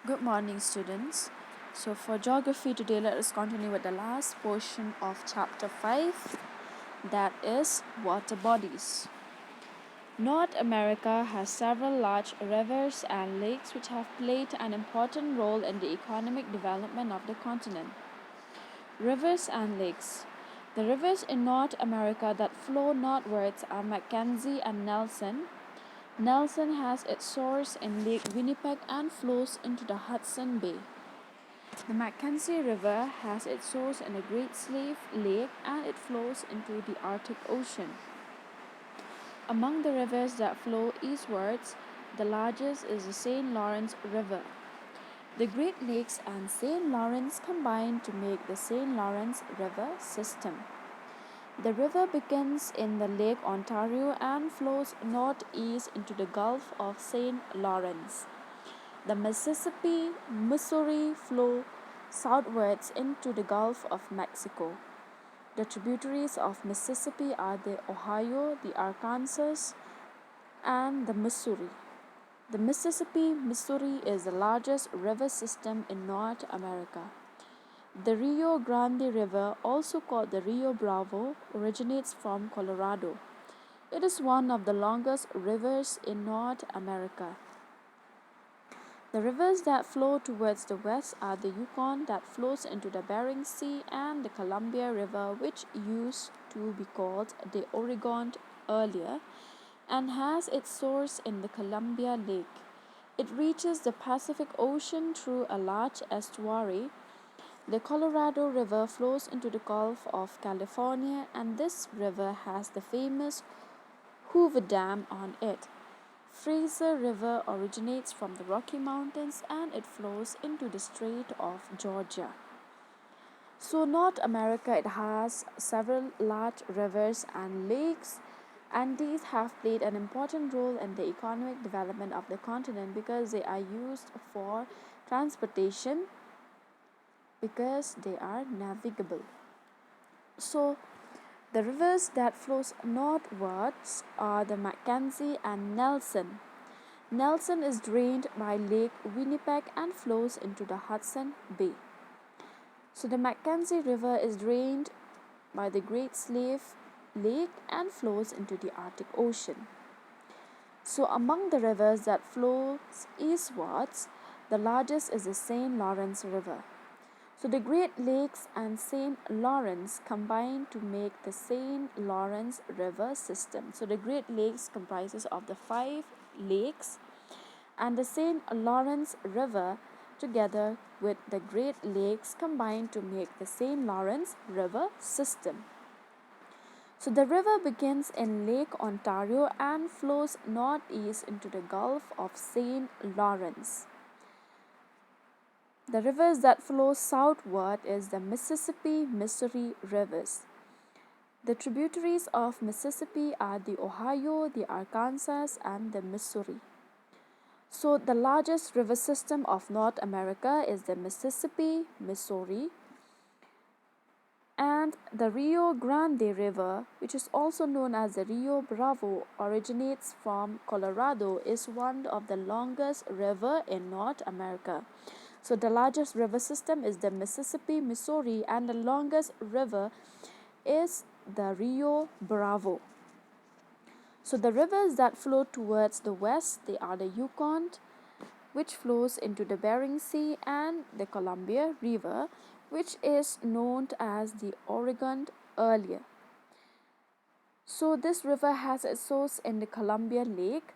Good morning, students. So, for geography today, let us continue with the last portion of chapter 5, that is water bodies. North America has several large rivers and lakes which have played an important role in the economic development of the continent. Rivers and lakes. The rivers in North America that flow northwards are Mackenzie and Nelson. Nelson has its source in Lake Winnipeg and flows into the Hudson Bay. The Mackenzie River has its source in the Great Slave Lake and it flows into the Arctic Ocean. Among the rivers that flow eastwards, the largest is the St. Lawrence River. The Great Lakes and St. Lawrence combine to make the St. Lawrence River system. The river begins in the Lake Ontario and flows northeast into the Gulf of St. Lawrence. The Mississippi, Missouri flow southwards into the Gulf of Mexico. The tributaries of Mississippi are the Ohio, the Arkansas, and the Missouri. The Mississippi, Missouri is the largest river system in North America. The Rio Grande River, also called the Rio Bravo, originates from Colorado. It is one of the longest rivers in North America. The rivers that flow towards the west are the Yukon that flows into the Bering Sea and the Columbia River, which used to be called the Oregon earlier and has its source in the Columbia Lake. It reaches the Pacific Ocean through a large estuary. The Colorado River flows into the Gulf of California, and this river has the famous Hoover Dam on it. Fraser River originates from the Rocky Mountains and it flows into the Strait of Georgia. So, North America, it has several large rivers and lakes, and these have played an important role in the economic development of the continent because they are used for transportation, because they are navigable. So, the rivers that flows northwards are the Mackenzie and Nelson. Nelson is drained by Lake Winnipeg and flows into the Hudson Bay. So, the Mackenzie River is drained by the Great Slave Lake and flows into the Arctic Ocean. So, among the rivers that flows eastwards, the largest is the St. Lawrence River. So the Great Lakes and St. Lawrence combine to make the St. Lawrence River system. So the Great Lakes comprises of the 5 lakes, and the St. Lawrence River together with the Great Lakes combine to make the St. Lawrence River system. So the river begins in Lake Ontario and flows northeast into the Gulf of St. Lawrence. The rivers that flow southward is the Mississippi, Missouri rivers. The tributaries of Mississippi are the Ohio, the Arkansas, and the Missouri. So the largest river system of North America is the Mississippi, Missouri, and the Rio Grande River, which is also known as the Rio Bravo, originates from Colorado, is one of the longest river in North America. So the largest river system is the Mississippi, Missouri, and the longest river is the Rio Bravo. So the rivers that flow towards the west, they are the Yukon, which flows into the Bering Sea, and the Columbia River, which is known as the Oregon earlier. So this river has its source in the Columbia Lake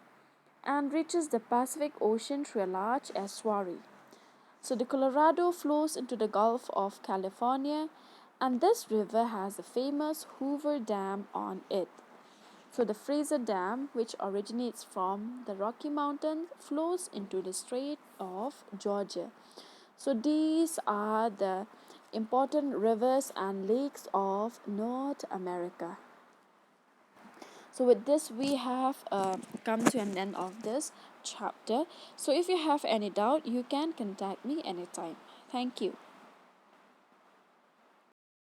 and reaches the Pacific Ocean through a large estuary. So the Colorado flows into the Gulf of California, and this river has the famous Hoover Dam on it. So the Fraser Dam, which originates from the Rocky Mountains, flows into the Strait of Georgia. So these are the important rivers and lakes of North America. So with this, we have come to an end of this chapter. So if you have any doubt, you can contact me anytime. Thank you.